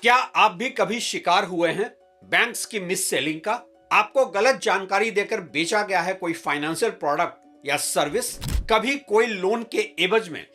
क्या आप भी कभी शिकार हुए हैं बैंक्स की मिस सेलिंग का? आपको गलत जानकारी देकर बेचा गया है कोई फाइनेंशियल प्रोडक्ट या सर्विस। कभी कोई लोन के एवज में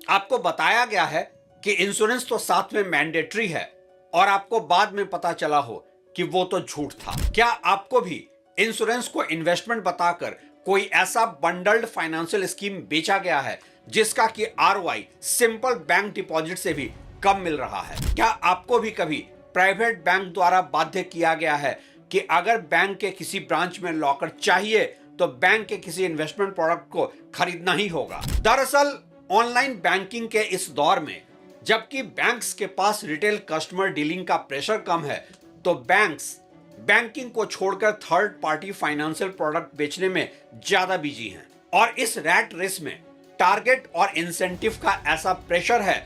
आपको बताया गया है कि इंश्योरेंस तो साथ में मैंडेटरी है और आपको बाद में पता चला हो कि वो तो झूठ था। क्या आपको भी इंश्योरेंस को इन्वेस्टमेंट बताकर कोई ऐसा बंडल्ड फाइनेंशियल स्कीम बेचा गया है जिसका कि आरओआई सिंपल बैंक डिपॉजिट से भी कम मिल रहा है? क्या आपको भी कभी प्राइवेट बैंक द्वारा बाध्य किया गया है कि अगर बैंक के किसी ब्रांच में लॉकर चाहिए तो बैंक के किसी इन्वेस्टमेंट प्रोडक्ट को खरीदना ही होगा? दरअसल ऑनलाइन बैंकिंग के इस दौर में जबकि बैंक्स के पास रिटेल कस्टमर डीलिंग का प्रेशर कम है, तो बैंक्स बैंकिंग को छोड़कर थर्ड पार्टी फाइनेंशियल प्रोडक्ट बेचने में ज्यादा बिजी हैं। और इस रैट रेस में टारगेट और इंसेंटिव का ऐसा प्रेशर है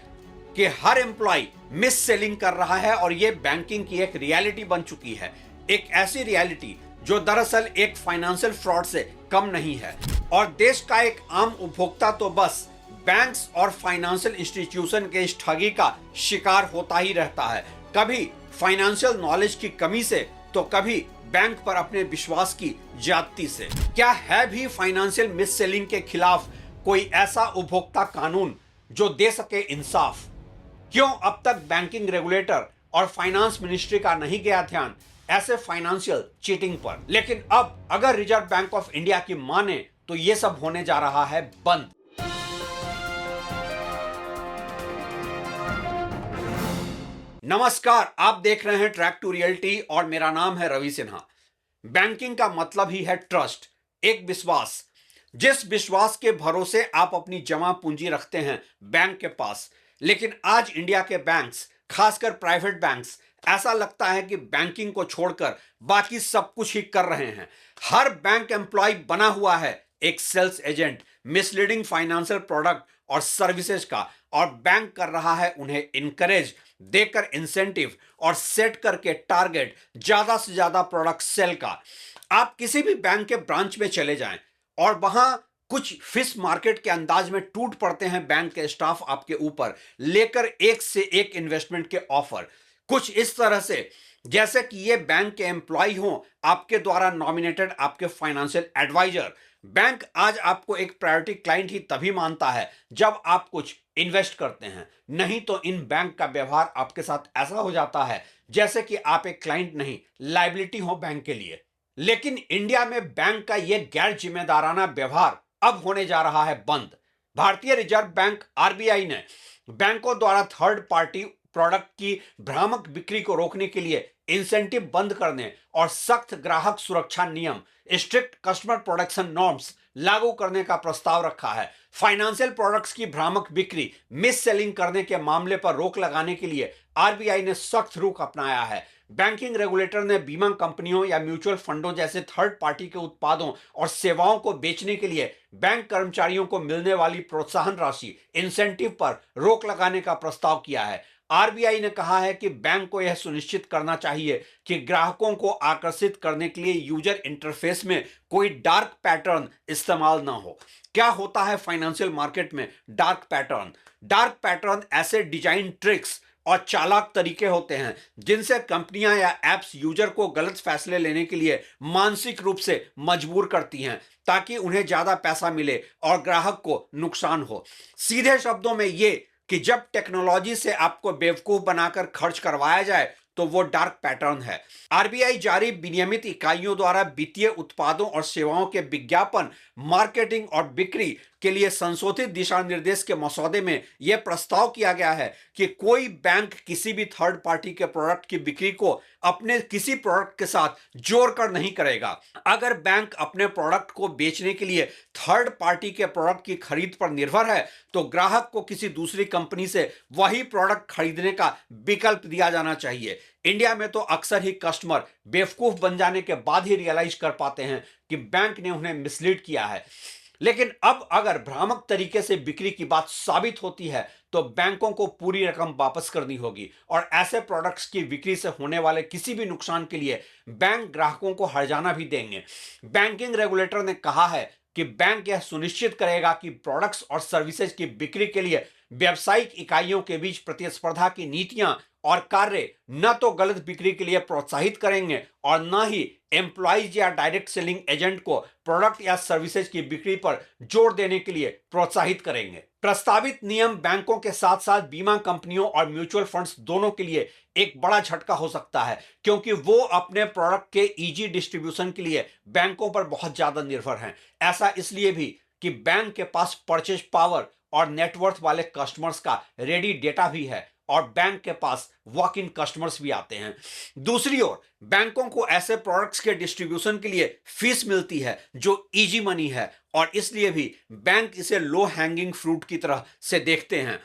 कि हर एम्प्लॉय मिस सेलिंग कर रहा है और यह बैंकिंग की एक रियलिटी बन चुकी है। एक ऐसी रियलिटी जो दरअसल एक फाइनेंशियल फ्रॉड से कम नहीं है। और देश का एक आम उपभोक्ता तो बस बैंक्स और फाइनेंशियल इंस्टीट्यूशन के इस ठगी का शिकार होता ही रहता है, कभी फाइनेंशियल नॉलेज की कमी से तो कभी बैंक पर अपने विश्वास की ज्यादती से। क्या है भी फाइनेंशियल मिस सेलिंग के खिलाफ कोई ऐसा उपभोक्ता कानून जो दे सके इंसाफ? क्यों अब तक बैंकिंग रेगुलेटर और फाइनेंस मिनिस्ट्री का नहीं गया ध्यान ऐसे फाइनेंशियल चीटिंग पर? लेकिन अब अगर रिजर्व बैंक ऑफ इंडिया की माने तो यह सब होने जा रहा है बंद। नमस्कार, आप देख रहे हैं ट्रैक टू रियलिटी और मेरा नाम है रवि सिन्हा। बैंकिंग का मतलब ही है ट्रस्ट, एक विश्वास। जिस विश्वास के भरोसे आप अपनी जमा पूंजी रखते हैं बैंक के पास। लेकिन आज इंडिया के बैंक्स, खासकर प्राइवेट बैंक्स, ऐसा लगता है कि बैंकिंग को छोड़कर बाकी सब कुछ ही कर रहे हैं। हर बैंक एम्प्लॉय बना हुआ है एक sales agent, misleading financial product और सर्विसेज का, और बैंक कर रहा है उन्हें इनकरेज देकर इंसेंटिव और सेट करके टारगेट ज्यादा से ज्यादा प्रोडक्ट सेल का। आप किसी भी बैंक के ब्रांच में चले जाएं और वहां कुछ फिश मार्केट के अंदाज में टूट पड़ते हैं बैंक के स्टाफ आपके ऊपर, लेकर एक से एक इन्वेस्टमेंट के ऑफर। कुछ इस तरह से जैसे कि ये बैंक के एम्प्लॉय हों, आपके द्वारा नॉमिनेटेड आपके फाइनेंशियल एडवाइजर। बैंक आज आपको एक प्रायोरिटी क्लाइंट ही तभी मानता है जब आप कुछ इन्वेस्ट करते हैं, नहीं तो इन बैंक का व्यवहार आपके साथ ऐसा हो जाता है जैसे कि आप एक क्लाइंट नहीं, लायबिलिटी हो बैंक के लिए। लेकिन इंडिया में बैंक का यह गैर जिम्मेदाराना व्यवहार अब होने जा रहा है बंद। भारतीय रिजर्व बैंक आरबीआई ने बैंकों द्वारा थर्ड पार्टी प्रोडक्ट की भ्रामक बिक्री को रोकने के लिए इंसेंटिव बंद करने और सख्त ग्राहक सुरक्षा नियम, स्ट्रिक्ट कस्टमर प्रोटेक्शन नॉर्म्स लागू करने का प्रस्ताव रखा है। फाइनेंशियल प्रोडक्ट्स की भ्रामक बिक्री, मिस सेलिंग करने के मामले पर रोक लगाने के लिए आरबीआई ने सख्त रुख अपनाया है। बैंकिंग रेगुलेटर ने बीमा कंपनियों या म्यूचुअल फंडों जैसे थर्ड पार्टी के उत्पादों और सेवाओं को बेचने के लिए बैंक कर्मचारियों को मिलने वाली प्रोत्साहन राशि, इंसेंटिव पर रोक लगाने का प्रस्ताव किया है। आरबीआई ने कहा है कि बैंक को यह सुनिश्चित करना चाहिए कि ग्राहकों को आकर्षित करने के लिए यूजर इंटरफेस में कोई डार्क पैटर्न इस्तेमाल ना हो। क्या होता है फाइनेंशियल मार्केट में डार्क पैटर्न? डार्क पैटर्न ऐसे डिजाइन ट्रिक्स और चालाक तरीके होते हैं जिनसे कंपनियां या एप्स यूजर को गलत फैसले लेने के लिए मानसिक रूप से मजबूर करती हैं ताकि उन्हें ज्यादा पैसा मिले और ग्राहक को नुकसान हो। सीधे शब्दों में यह कि जब टेक्नोलॉजी से आपको बेवकूफ बनाकर खर्च करवाया जाए तो वो डार्क पैटर्न है। आरबीआई जारी विनियमित इकाइयों द्वारा वित्तीय उत्पादों और सेवाओं के विज्ञापन, मार्केटिंग और बिक्री के लिए संशोधित दिशा निर्देश के मसौदे में यह प्रस्ताव किया गया है कि कोई बैंक किसी भी थर्ड पार्टी के प्रोडक्ट की बिक्री को अपने किसी प्रोडक्ट के साथ जोड़कर नहीं करेगा। अगर बैंक अपने प्रोडक्ट को बेचने के लिए थर्ड पार्टी के प्रोडक्ट की खरीद पर निर्भर है तो ग्राहक को किसी दूसरी कंपनी से वही प्रोडक्ट खरीदने का विकल्प दिया जाना चाहिए। इंडिया में तो अक्सर ही कस्टमर बेवकूफ बन जाने के बाद ही रियलाइज कर पाते हैं कि बैंक ने उन्हें मिसलीड किया है। लेकिन अब अगर भ्रामक तरीके से बिक्री की बात साबित होती है तो बैंकों को पूरी रकम वापस करनी होगी और ऐसे प्रोडक्ट्स की बिक्री से होने वाले किसी भी नुकसान के लिए बैंक ग्राहकों को हर्जाना भी देंगे। बैंकिंग रेगुलेटर ने कहा है कि बैंक यह सुनिश्चित करेगा कि प्रोडक्ट्स और सर्विसेज की बिक्री के लिए व्यावसायिक इकाइयों के बीच प्रतिस्पर्धा की नीतियां और कार्य न तो गलत बिक्री के लिए प्रोत्साहित करेंगे और न ही एम्प्लॉइज या डायरेक्ट सेलिंग एजेंट को प्रोडक्ट या सर्विसेज की बिक्री पर जोर देने के लिए प्रोत्साहित करेंगे। प्रस्तावित नियम बैंकों के साथ साथ बीमा कंपनियों और म्यूचुअल फंड्स दोनों के लिए एक बड़ा झटका हो सकता है, क्योंकि वो अपने प्रोडक्ट के इजी डिस्ट्रीब्यूशन के लिए बैंकों पर बहुत ज्यादा निर्भर हैं। ऐसा इसलिए भी कि बैंक के पास परचेज पावर और नेटवर्थ वाले कस्टमर्स का रेडी डेटा भी है और बैंक के पास वॉक इन कस्टमर्स भी आते हैं। दूसरी ओर बैंकों को ऐसे प्रोडक्ट्स के डिस्ट्रीब्यूशन के लिए फीस मिलती है जो इजी मनी है और इसलिए भी बैंक इसे लो हैंगिंग फ्रूट की तरह से देखते हैं।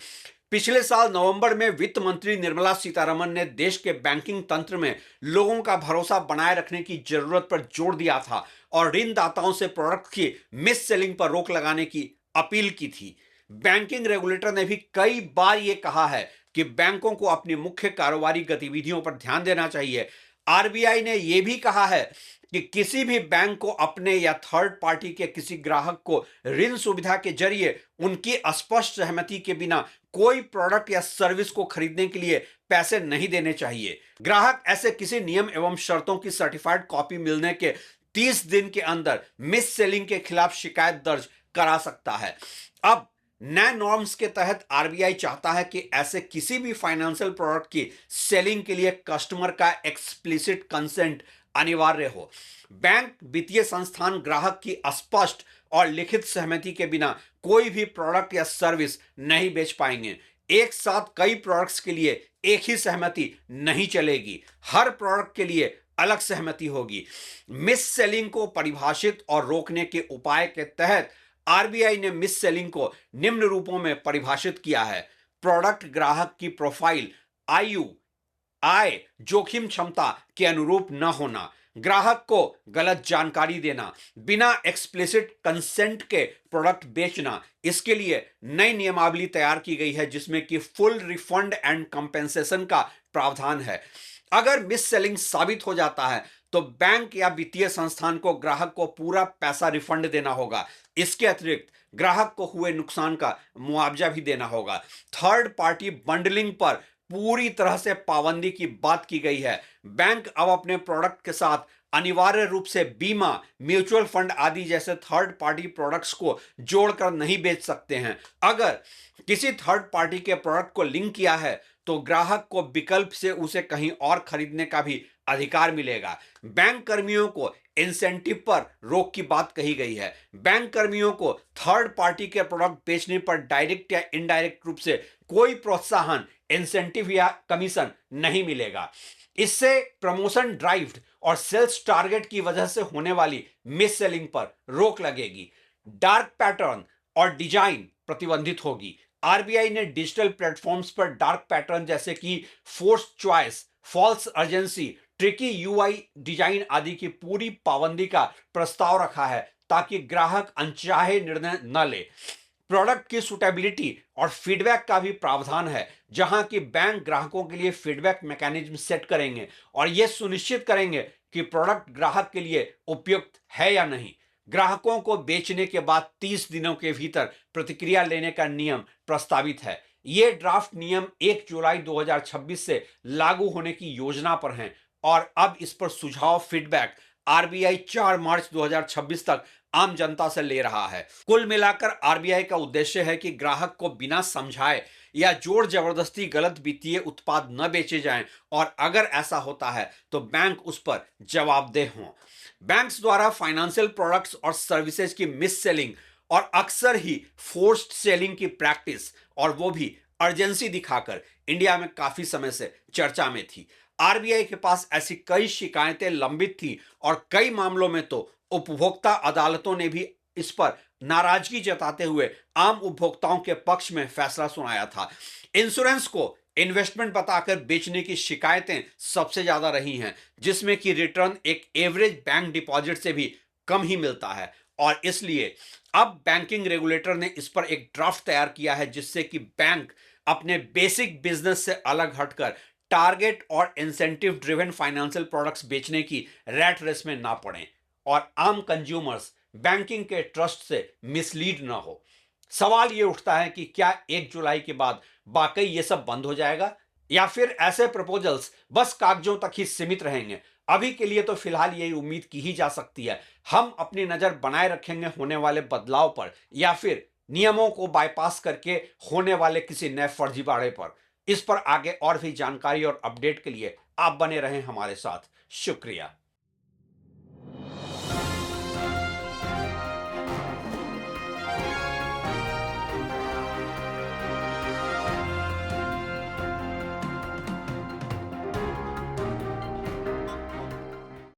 पिछले साल नवंबर में वित्त मंत्री निर्मला सीतारमण ने देश के बैंकिंग तंत्र में लोगों का भरोसा बनाए रखने की जरूरत पर जोर दिया था और ऋणदाताओं से प्रोडक्ट की मिस सेलिंग पर रोक लगाने की अपील की थी। बैंकिंग रेगुलेटर ने भी कई बार यह कहा है कि बैंकों को अपनी मुख्य कारोबारी गतिविधियों पर ध्यान देना चाहिए। आरबीआई ने यह भी कहा है कि किसी भी बैंक को अपने या थर्ड पार्टी के किसी ग्राहक को ऋण सुविधा के जरिए उनकी स्पष्ट सहमति के बिना कोई प्रोडक्ट या सर्विस को खरीदने के लिए पैसे नहीं देने चाहिए। ग्राहक ऐसे किसी नियम एवं शर्तों की सर्टिफाइड कॉपी मिलने के 30 दिन के अंदर मिस सेलिंग के खिलाफ शिकायत दर्ज करा सकता है। अब नए नॉर्म्स के तहत आरबीआई चाहता है कि ऐसे किसी भी फाइनेंशियल प्रोडक्ट की सेलिंग के लिए कस्टमर का एक्सप्लिसिट कंसेंट अनिवार्य हो। बैंक वित्तीय संस्थान ग्राहक की स्पष्ट और लिखित सहमति के बिना कोई भी प्रोडक्ट या सर्विस नहीं बेच पाएंगे। एक साथ कई प्रोडक्ट्स के लिए एक ही सहमति नहीं चलेगी, हर प्रोडक्ट के लिए अलग सहमति होगी। मिस सेलिंग को परिभाषित और रोकने के उपाय के तहत आरबीआई ने मिस सेलिंग को निम्न रूपों में परिभाषित किया है। प्रोडक्ट ग्राहक की प्रोफाइल, आयु, आय, जोखिम क्षमता के अनुरूप न होना, ग्राहक को गलत जानकारी देना, बिना एक्सप्लिसिट कंसेंट के प्रोडक्ट बेचना। इसके लिए नई नियमावली तैयार की गई है जिसमें कि फुल रिफंड एंड कंपेंसेशन का प्रावधान है। अगर मिस सेलिंग साबित हो जाता है तो बैंक या वित्तीय संस्थान को ग्राहक को पूरा पैसा रिफंड देना होगा। इसके अतिरिक्त ग्राहक को हुए नुकसान का मुआवजा भी देना होगा। थर्ड पार्टी बंडलिंग पर पूरी तरह से पाबंदी की बात की गई है। बैंक अब अपने प्रोडक्ट के साथ अनिवार्य रूप से बीमा, म्यूचुअल फंड आदि जैसे थर्ड पार्टी प्रोडक्ट्स को जोड़कर नहीं बेच सकते हैं। अगर किसी थर्ड पार्टी के प्रोडक्ट को लिंक किया है तो ग्राहक को विकल्प से उसे कहीं और खरीदने का भी अधिकार मिलेगा। बैंक कर्मियों को इंसेंटिव पर रोक की बात कही गई है। बैंक कर्मियों को थर्ड पार्टी के प्रोडक्ट बेचने पर डायरेक्ट या इनडायरेक्ट रूप से कोई प्रोत्साहन, इंसेंटिव या कमीशन नहीं मिलेगा। इससे प्रमोशन ड्राइव और सेल्स टारगेट की वजह से होने वाली मिस सेलिंग पर रोक लगेगी। डार्क पैटर्न और डिजाइन प्रतिबंधित होगी। आरबीआई ने डिजिटल प्लेटफॉर्म्स पर डार्क पैटर्न जैसे कि force choice, false urgency, tricky UI design आदि की पूरी पाबंदी का प्रस्ताव रखा है ताकि ग्राहक अनचाहे निर्णय न ले। प्रोडक्ट की सुटेबिलिटी और फीडबैक का भी प्रावधान है, जहां कि बैंक ग्राहकों के लिए फीडबैक मैकेनिज्म सेट करेंगे और यह सुनिश्चित करेंगे कि प्रोडक्ट ग्राहक के लिए उपयुक्त है या नहीं। ग्राहकों को बेचने के बाद 30 दिनों के भीतर प्रतिक्रिया लेने का नियम प्रस्तावित है। ये ड्राफ्ट नियम 1 जुलाई 2026 से लागू होने की योजना पर हैं और अब इस पर सुझाव, फीडबैक आरबीआई 4 मार्च 2026 तक आम जनता से ले रहा है। कुल मिलाकर आरबीआई का उद्देश्य है कि ग्राहक को बिना समझाए या जोर जबरदस्ती गलत वित्तीय उत्पाद न बेचे जाएं और अगर ऐसा होता है तो बैंक उस पर जवाबदेह हों। बैंक्स द्वारा फाइनेंशियल प्रोडक्ट्स और सर्विसेज की मिस सेलिंग और अक्सर ही फोर्स्ड सेलिंग की प्रैक्टिस, और वो भी अर्जेंसी दिखाकर, इंडिया में काफी समय से चर्चा में थी। आरबीआई के पास ऐसी कई शिकायतें लंबित थी और कई मामलों में तो उपभोक्ता अदालतों ने भी इस पर नाराजगी जताते हुए आम उपभोक्ताओं के पक्ष में फैसला सुनाया था। इंश्योरेंस को इन्वेस्टमेंट बताकर बेचने की शिकायतें सबसे ज्यादा रही हैं, जिसमें कि रिटर्न एक एवरेज बैंक डिपॉजिट से भी कम ही मिलता है और इसलिए अब बैंकिंग रेगुलेटर ने इस पर एक ड्राफ्ट तैयार किया है जिससे कि बैंक अपने बेसिक बिजनेस से अलग हटकर टारगेट और इंसेंटिव ड्रिवन फाइनेंशियल प्रोडक्ट्स बेचने की रैट रेस में ना पड़ें और आम कंज्यूमर्स बैंकिंग के ट्रस्ट से मिसलीड ना हो। सवाल ये उठता है कि क्या 1 जुलाई के बाद वाकई ये सब बंद हो जाएगा या फिर ऐसे प्रपोजल्स बस कागजों तक ही सीमित रहेंगे? अभी के लिए तो फिलहाल यही उम्मीद की ही जा सकती है। हम अपनी नजर बनाए रखेंगे होने वाले बदलाव पर, या फिर नियमों को बाईपास करके होने वाले किसी नए फर्जीवाड़े पर। इस पर आगे और भी जानकारी और अपडेट के लिए आप बने रहें हमारे साथ। शुक्रिया।